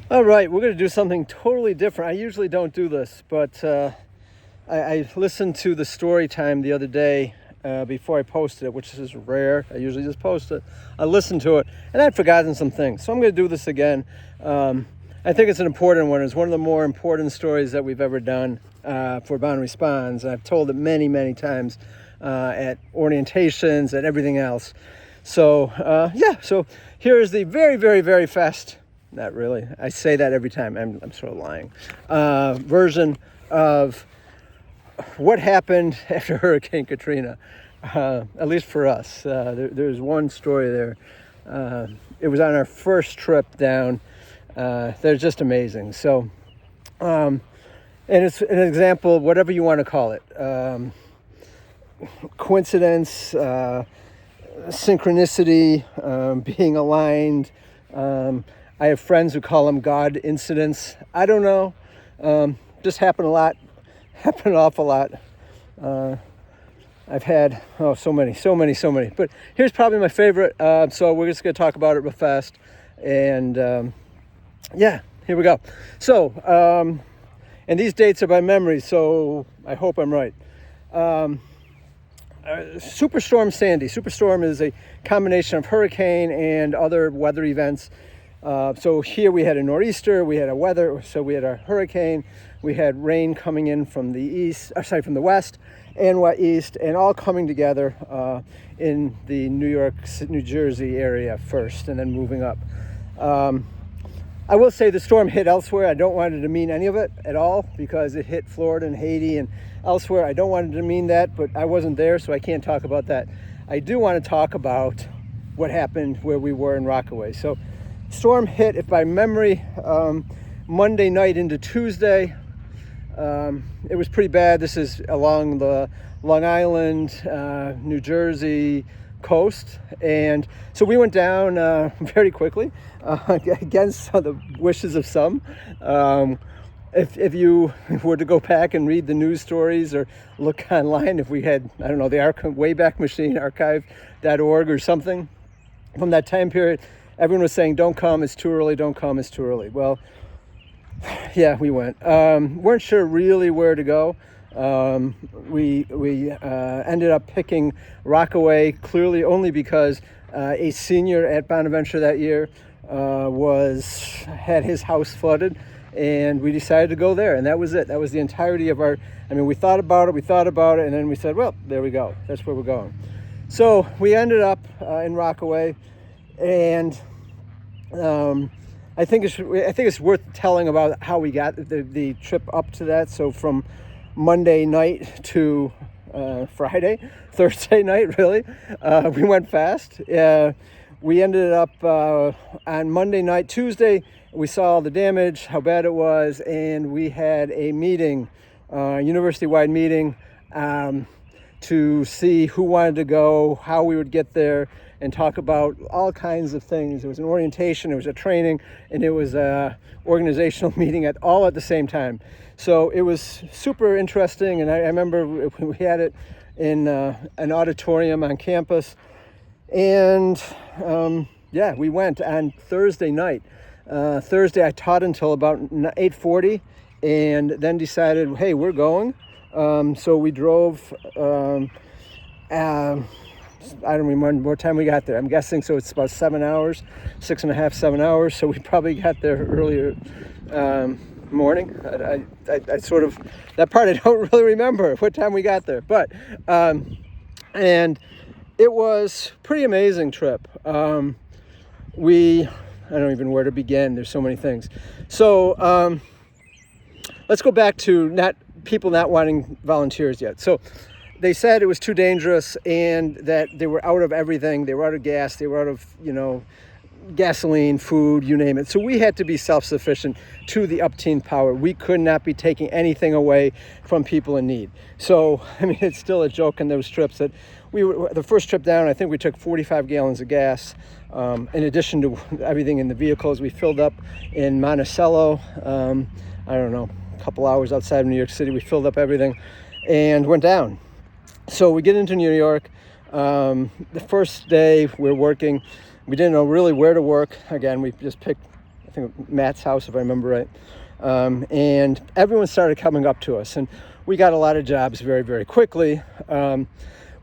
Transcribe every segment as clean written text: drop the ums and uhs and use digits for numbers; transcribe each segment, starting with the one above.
All right, we're going to do something totally different. I usually don't do this, but I listened to the story time the other day before I posted it, which is rare. I usually just post it. I listened to it, and I'd forgotten some things. So I'm going to do this again. I think it's an important one. It's one of the more important stories that we've ever done for Bound Responds. I've told it many, many times at orientations and everything else. So, so here is the very, very, very fast... Not really. I say that every time. I'm sort of lying. Version of what happened after Hurricane Katrina, at least for us. There's one story there. It was on our first trip down. They're just amazing. So, and it's an example, whatever you want to call it. Coincidence, synchronicity, being aligned. I have friends who call them God incidents. I don't know. Just happen a lot. Happen an awful lot. I've had, so many. But here's probably my favorite. So we're just going to talk about it real fast. And here we go. So, and these dates are by memory, so I hope I'm right. Superstorm Sandy. Superstorm is a combination of hurricane and other weather events. So here we had a nor'easter, we had we had a hurricane, we had rain coming in from from the west and east, and all coming together in the New Jersey area first, and then moving up. I will say the storm hit elsewhere. I don't want it to mean any of it at all, because it hit Florida and Haiti and elsewhere. I don't want it to mean that, but I wasn't there, so I can't talk about that. I do want to talk about what happened where we were in Rockaway. So storm hit, if by memory, Monday night into Tuesday. It was pretty bad. This is along the Long Island, New Jersey coast. And so we went down very quickly against the wishes of some. If you were to go back and read the news stories or look online, if we had, the Wayback Machine, archive.org or something from that time period, everyone was saying, don't come, it's too early, don't come, it's too early. Well, yeah, we went. Weren't sure really where to go. We ended up picking Rockaway, clearly only because a senior at Bonaventure that year had his house flooded, and we decided to go there, and that was it. That was the entirety of we thought about it, and then we said, well, there we go. That's where we're going. So we ended up in Rockaway. And I think it's worth telling about how we got the trip up to that. So from Monday night to Thursday night, really, we went fast. We ended up on Monday night. Tuesday, we saw all the damage, how bad it was, and we had a meeting, university-wide meeting, to see who wanted to go, how we would get there, and talk about all kinds of things. It was an orientation, it was a training, and it was a organizational meeting all at the same time. So it was super interesting, and I remember we had it in an auditorium on campus. And we went on Thursday night. Thursday I taught until about 8:40, and then decided, hey, we're going. So we drove, I don't remember what time we got there. I'm guessing, so it's about 7 hours, 6.5, 7 hours. So we probably got there earlier morning. I sort of, that part I don't really remember what time we got there. But, and it was pretty amazing trip. I don't even know where to begin. There's so many things. So let's go back to people not wanting volunteers yet. So they said it was too dangerous and that they were out of everything. They were out of gas. They were out of, gasoline, food, you name it. So we had to be self-sufficient to the upteenth power. We could not be taking anything away from people in need. So, it's still a joke in those trips that the first trip down, I think we took 45 gallons of gas. In addition to everything in the vehicles, we filled up in Monticello. A couple hours outside of New York City. We filled up everything and went down. So we get into New York. The first day we're working, we didn't know really where to work. Again, we just picked think Matt's house, if I remember right. And everyone started coming up to us, and we got a lot of jobs very, very quickly.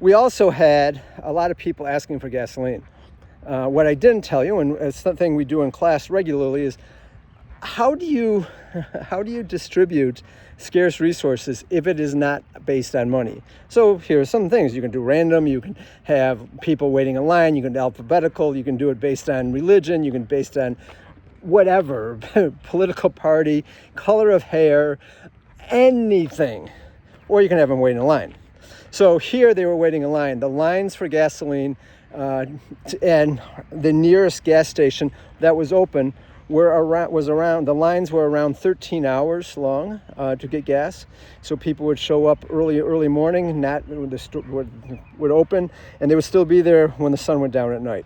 We also had a lot of people asking for gasoline. What I didn't tell you, and it's something we do in class regularly, is how do you distribute scarce resources if it is not based on money? So here are some things. You can do random, you can have people waiting in line, you can do alphabetical, you can do it based on religion, you can based on whatever, political party, color of hair, anything. Or you can have them waiting in line. So here they were waiting in line. The lines for gasoline and the nearest gas station that was open the lines were around 13 hours long to get gas. So people would show up early morning, not when the store would open, and they would still be there when the sun went down at night.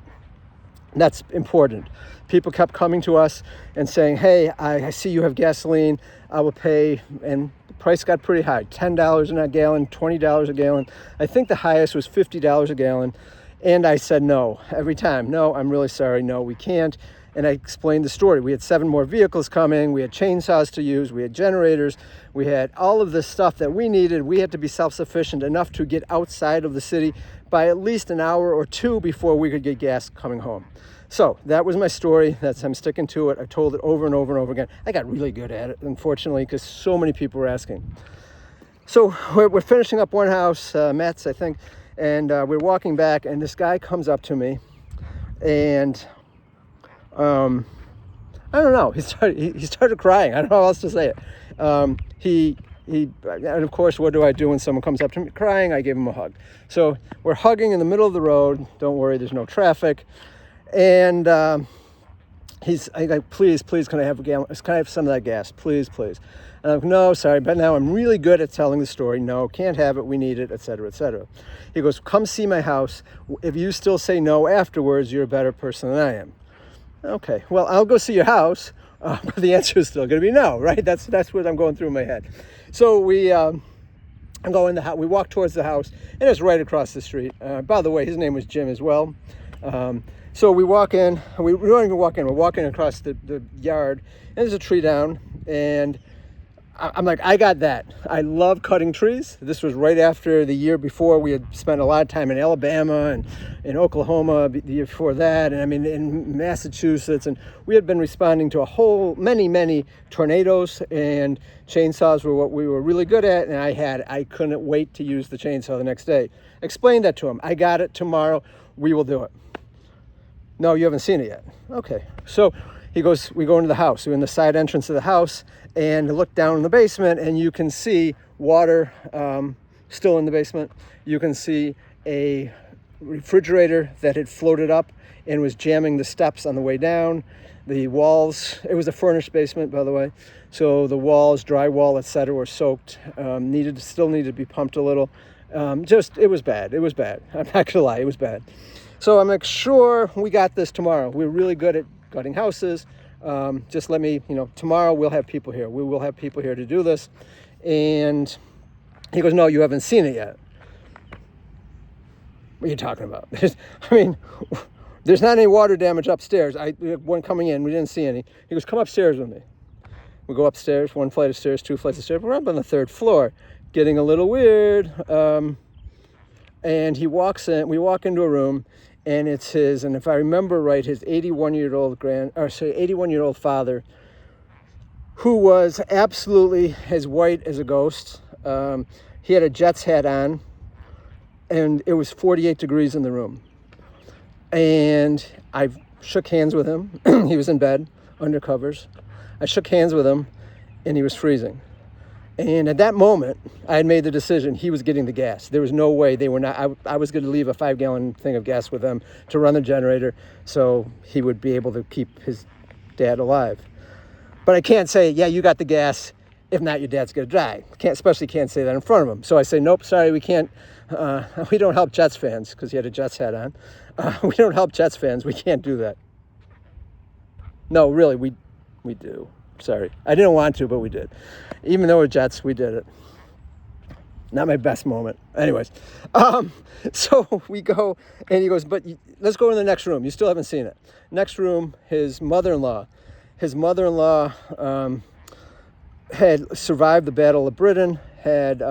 And that's important. People kept coming to us and saying, hey, I see you have gasoline, I will pay. And the price got pretty high, $10 a gallon, $20 a gallon. I think the highest was $50 a gallon. And I said no every time. No, I'm really sorry. No, we can't. And I explained the story. We had 7 more vehicles coming. We had chainsaws to use. We had generators. We had all of this stuff that we needed. We had to be self-sufficient enough to get outside of the city by at least an hour or 2 before we could get gas coming home. So that was my story. I'm sticking to it. I told it over and over and over again. I got really good at it, unfortunately, because so many people were asking. So we're finishing up one house, Matt's, I think, and we're walking back, and this guy comes up to me, and I don't know. He started crying. I don't know how else to say it. And of course, what do I do when someone comes up to me crying? I give him a hug. So we're hugging in the middle of the road. Don't worry, there's no traffic. And he's like, please, can I have a gallon? Can I have some of that gas? Please. And I'm like, no, sorry, but now I'm really good at telling the story. No, can't have it. We need it, et cetera, et cetera. He goes, come see my house. If you still say no afterwards, you're a better person than I am. Okay, well, I'll go see your house, but the answer is still going to be no, right? That's what I'm going through in my head. So we go in the house. We walk towards the house, and it's right across the street. By the way, his name was Jim as well. So we walk in. We don't even walk in. We're walking across the yard, and there's a tree down, and I'm like, I got that. I love cutting trees. This was right after the year before. We had spent a lot of time in Alabama and in Oklahoma the year before that, and I mean in Massachusetts, and we had been responding to many tornadoes, and chainsaws were what we were really good at, and I couldn't wait to use the chainsaw the next day. Explained that to him. I got it tomorrow. We will do it. No, you haven't seen it yet. Okay. So he goes, we go into the house. We're in the side entrance of the house, and look down in the basement, and you can see water still in the basement. You can see a refrigerator that had floated up and was jamming the steps on the way down. The walls, it was a furnished basement, by the way. So the walls, drywall, etc., were soaked. Still needed to be pumped a little. It was bad. I'm not gonna lie, it was bad. So I'm like, sure, we got this tomorrow. We're really good at gutting houses. Just let me, tomorrow we'll have people here. We will have people here to do this. And he goes, no, you haven't seen it yet. What are you talking about? There's not any water damage upstairs. One coming in, we didn't see any. He goes, come upstairs with me. We go upstairs, 1 flight of stairs, 2 flights of stairs. We're up on the 3rd floor, getting a little weird. And he walks in, we walk into a room, and it's his, and if I remember right, his 81-year-old father, who was absolutely as white as a ghost. He had a Jets hat on, and it was 48 degrees in the room. And I shook hands with him. He was in bed, under covers. I shook hands with him, and he was freezing. And at that moment, I had made the decision he was getting the gas. There was no way they were not. I was going to leave a 5-gallon thing of gas with them to run the generator so he would be able to keep his dad alive. But I can't say, yeah, you got the gas. If not, your dad's going to die. Especially can't say that in front of him. So I say, nope, sorry, we can't. We don't help Jets fans, because he had a Jets hat on. We don't help Jets fans. We can't do that. No, really, we do. Sorry. I didn't want to, but we did. Even though we're Jets, we did it. Not my best moment. Anyways, so we go, and he goes, but let's go in the next room. You still haven't seen it. Next room, his mother-in-law His mother-in-law had survived the Battle of Britain, had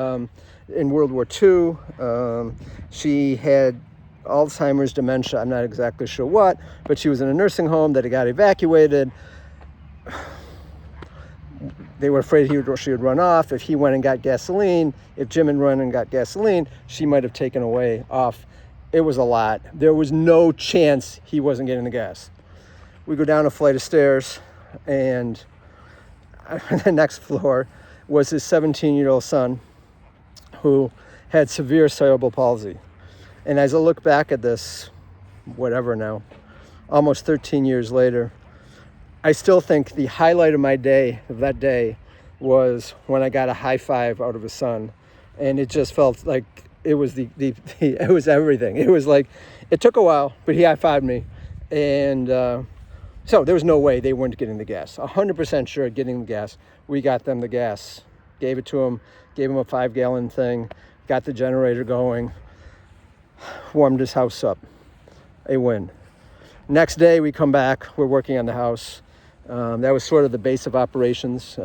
in World War II. She had Alzheimer's, dementia, I'm not exactly sure what, but she was in a nursing home that got evacuated. They were afraid she would run off. If he went and got gasoline, if Jim had run and got gasoline, she might have taken away off. It was a lot. There was no chance he wasn't getting the gas. We go down a flight of stairs, and the next floor was his 17-year-old son, who had severe cerebral palsy. And as I look back at this, whatever now, almost 13 years later, I still think the highlight of that day, was when I got a high five out of his son. And it just felt like it was it was everything. It was like, it took a while, but he high-fived me. And so there was no way they weren't getting the gas. 100% sure getting the gas. We got them the gas. Gave it to him, gave him a 5-gallon thing, got the generator going, warmed his house up. A win. Next day we come back, we're working on the house. That was sort of the base of operations.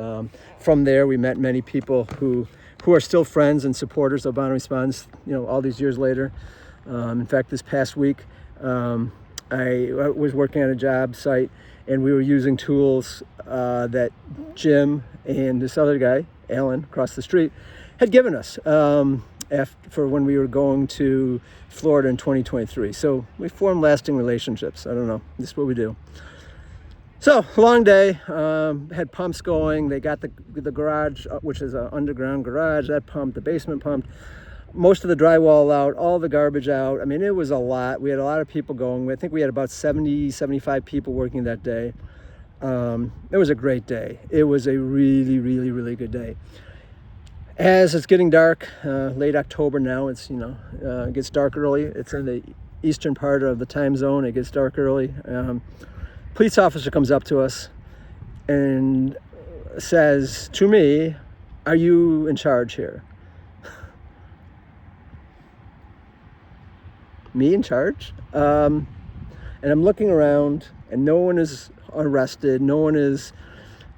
From there, we met many people who are still friends and supporters of Bond Response, all these years later. In fact, this past week, I was working on a job site, and we were using tools that Jim and this other guy, Alan, across the street, had given us for when we were going to Florida in 2023. So we formed lasting relationships. I don't know. This is what we do. So, long day, had pumps going. They got the garage, which is an underground garage, that pumped, the basement pumped, most of the drywall out, all the garbage out. I mean, it was a lot. We had a lot of people going. I think we had about 70, 75 people working that day. It was a great day. It was a really, really, really good day. As it's getting dark, late October now, it gets dark early. It's in the eastern part of the time zone. It gets dark early. Police officer comes up to us and says to me, "Are you in charge here?" Me in charge? And I'm looking around, and no one is arrested. No one is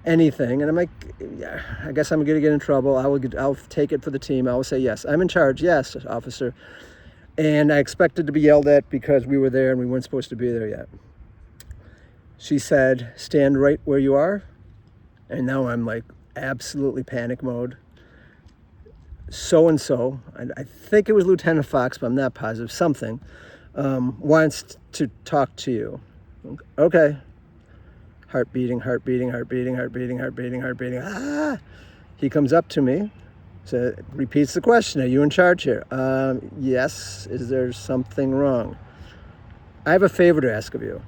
anything. And I'm like, yeah, I guess I'm going to get in trouble. I'll take it for the team. I will say, yes, I'm in charge. Yes, officer. And I expected to be yelled at because we were there and we weren't supposed to be there yet. She said, "Stand right where you are." And now I'm like absolutely panic mode. So-and-so, I think it was Lieutenant Fox, but I'm not positive, something, wants to talk to you. Okay. Heart beating. Ah! He comes up to me, repeats the question, "Are you in charge here?" Yes. Is there something wrong? I have a favor to ask of you.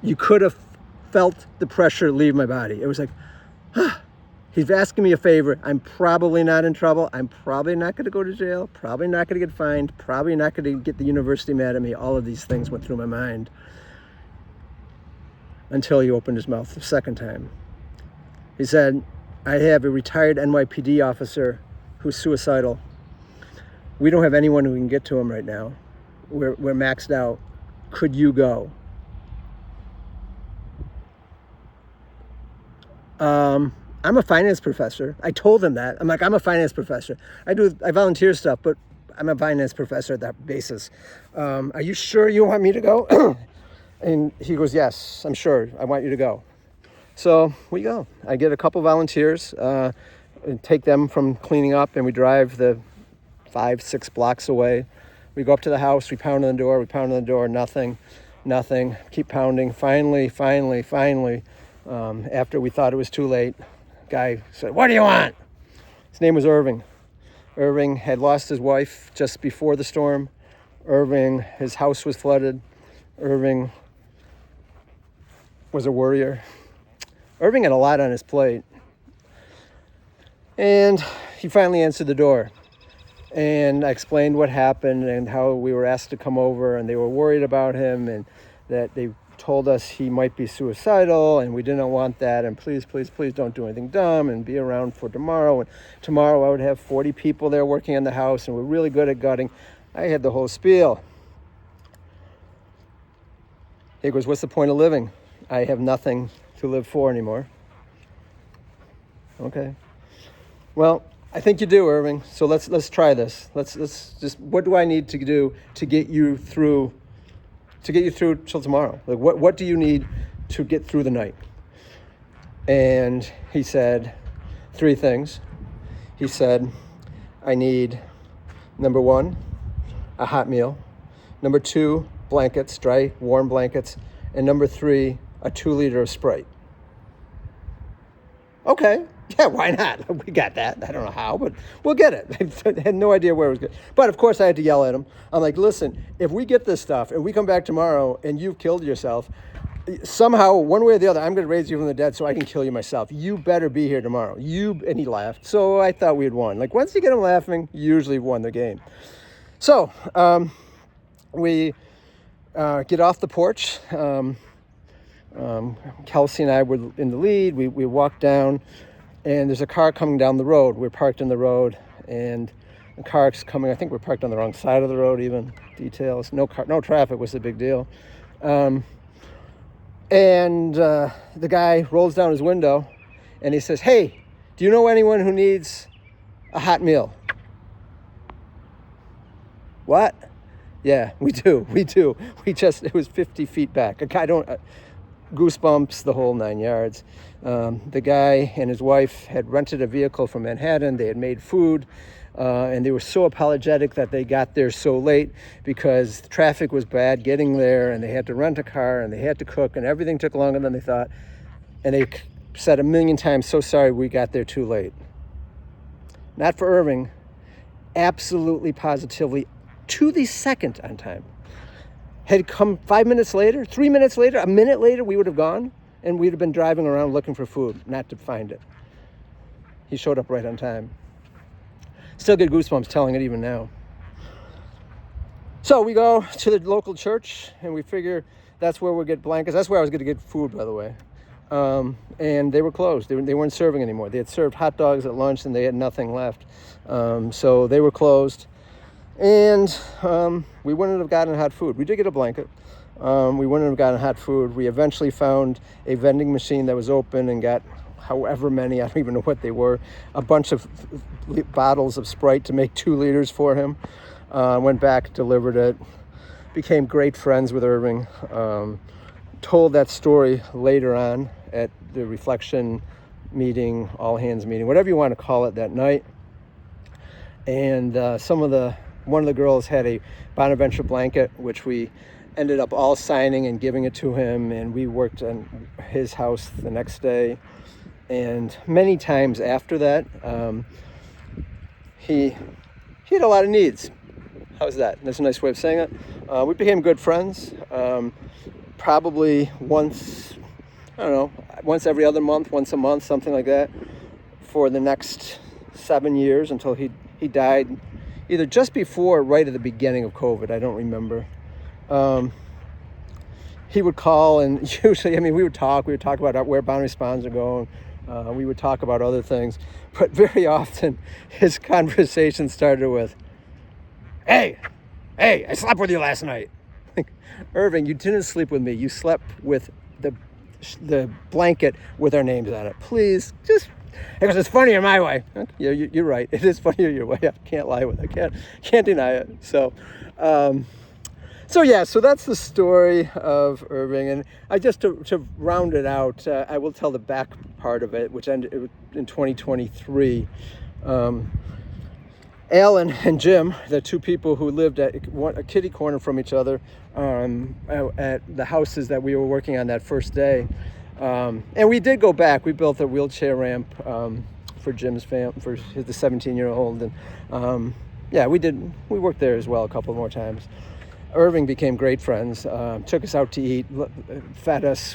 You could have felt the pressure leave my body. It was like, he's asking me a favor. I'm probably not in trouble. I'm probably not going to go to jail. Probably not going to get fined. Probably not going to get the university mad at me. All of these things went through my mind until he opened his mouth the second time. He said, "I have a retired NYPD officer who's suicidal. We don't have anyone who can get to him right now. We're maxed out. Could you go?" I'm a finance professor. I told him that. I'm like, I'm a finance professor. I volunteer stuff, but I'm a finance professor at that basis. Are you sure you want me to go? And he goes, "Yes, I'm sure. I want you to go." So we go. I get a couple volunteers, and take them from cleaning up, and we drive the 5-6 blocks away. We go up to the house. We pound on the door. Nothing. Keep pounding. Finally, after we thought it was too late, guy said, "What do you want?" His name was Irving. Irving had lost his wife just before the storm. His house was flooded. Irving was a worrier. Irving had a lot on his plate. And he finally answered the door. And I explained what happened and how we were asked to come over, and they were worried about him, and that they told us he might be suicidal, and we didn't want that, and please don't do anything dumb, and be around for tomorrow. And tomorrow I would have 40 people there working on the house, and we're really good at gutting. I had the whole spiel. He goes, "What's the point of living? I have nothing to live for anymore. Okay. Well, I think you do, Irving. So let's try this. Let's just, what do I need to do to get you through till tomorrow? Like what do you need to get through the night? And he said 3 things. He said, I need, number 1, a hot meal. Number 2, blankets, dry, warm blankets. And number 3, a 2-liter of Sprite. Okay. Yeah, why not? We got that. I don't know how, but we'll get it. I had no idea where it was going. But of course I had to yell at him. I'm like, listen, if we get this stuff and we come back tomorrow and you've killed yourself, somehow, one way or the other, I'm going to raise you from the dead so I can kill you myself. You better be here tomorrow. And he laughed. So I thought we had won. Like, once you get him laughing, you usually won the game. So we get off the porch. Kelsey and I were in the lead. We walked down, and there's a car coming down the road. We're parked in the road, and the car's coming. I think we're parked on the wrong side of the road even. Details. No traffic was a big deal. And the guy rolls down his window, and he says, hey, do you know anyone who needs a hot meal? What? Yeah, we do. It was 50 feet back. Goosebumps, the whole 9 yards. The guy and his wife had rented a vehicle from Manhattan. They had made food, and they were so apologetic that they got there so late because the traffic was bad getting there, and they had to rent a car, and they had to cook, and everything took longer than they thought. And they said 1,000,000 times, so sorry we got there too late. Not for Irving. Absolutely, positively, to the second on time. Had come 5 minutes later, 3 minutes later, a minute later, we would have gone, and we'd have been driving around looking for food, not to find it. He showed up right on time. Still get goosebumps telling it even now. So we go to the local church, and we figure that's where we'll get blankets. That's where I was going to get food, by the way. And they were closed. They weren't serving anymore. They had served hot dogs at lunch, and they had nothing left. So they were closed. And we wouldn't have gotten hot food. We did get a blanket. We wouldn't have gotten hot food. We eventually found a vending machine that was open and got however many, I don't even know what they were, a bunch of bottles of Sprite to make 2 liters for him. Went back, delivered it, became great friends with Irving. Told that story later on at the reflection meeting, all hands meeting, whatever you want to call it, that night. And one of the girls had a Bonaventure blanket, which we ended up all signing and giving it to him, and we worked on his house the next day. And many times after that, he had a lot of needs. How's that? That's a nice way of saying it. We became good friends. Probably once every other month, once a month, something like that, for the next 7 years until he died. Either just before or right at the beginning of COVID. I don't remember. He would call, and usually, we would talk about where boundary spawns are going. We would talk about other things. But very often, his conversation started with, Hey, I slept with you last night. Irving, you didn't sleep with me. You slept with the blanket with our names on it. Please, just... Because it's funnier my way. Yeah, you're right. It is funnier your way. I can't lie with it. Can't deny it. So that's the story of Irving. And I just to round it out, I will tell the back part of it, which ended in 2023. Alan and Jim, the 2 people who lived at a kitty corner from each other at the houses that we were working on that first day. And we did go back. We built a wheelchair ramp for Jim's family, for the 17-year-old. And we worked there as well a couple more times. Irving became great friends, took us out to eat, fed us,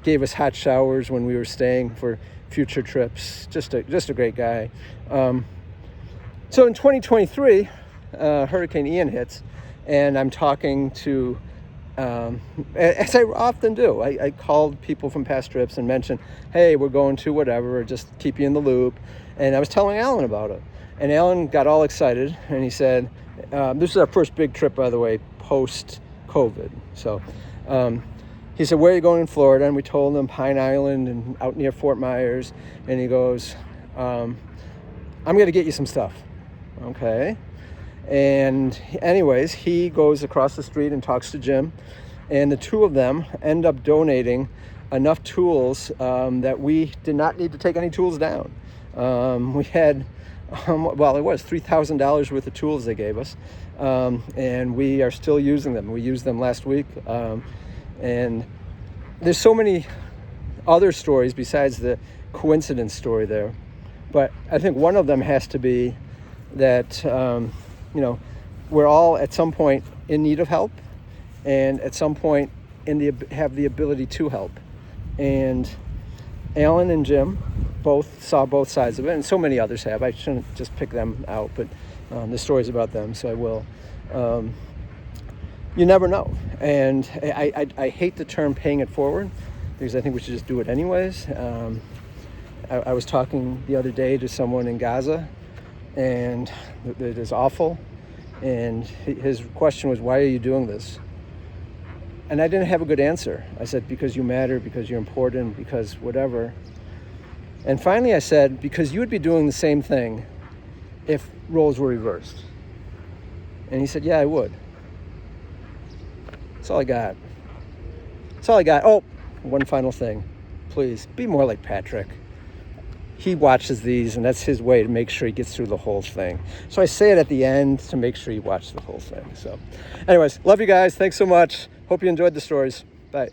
gave us hot showers when we were staying for future trips. Just a great guy. So in 2023, Hurricane Ian hits, and I'm talking to, as I often do, I called people from past trips and mentioned, hey, we're going to whatever, just keep you in the loop. And I was telling Alan about it. And Alan got all excited, and he said, this is our first big trip, by the way, post-COVID. So he said, where are you going in Florida? And we told him Pine Island and out near Fort Myers. And he goes, I'm going to get you some stuff. Okay. And anyways, he goes across the street and talks to Jim. And the two of them end up donating enough tools that we did not need to take any tools down. We had, well, it was $3,000 worth of tools they gave us. And we are still using them. We used them last week. And there's so many other stories besides the coincidence story there. But I think one of them has to be that, we're all at some point in need of help, and at some point have the ability to help. And Alan and Jim both saw both sides of it, and so many others have. I shouldn't just pick them out, but the story's about them, so I will. You never know. And I hate the term paying it forward, because I think we should just do it anyways. I was talking the other day to someone in Gaza, and it is awful. And his question was, why are you doing this? And I didn't have a good answer. I said, because you matter, because you're important, because whatever. And finally I said, because you would be doing the same thing if roles were reversed. And he said, yeah, I would. That's all I got. That's all I got. Oh, one final thing. Please, be more like Patrick. He watches these, and that's his way to make sure he gets through the whole thing. So I say it at the end to make sure you watch the whole thing. So anyways, love you guys. Thanks so much. Hope you enjoyed the stories. Bye.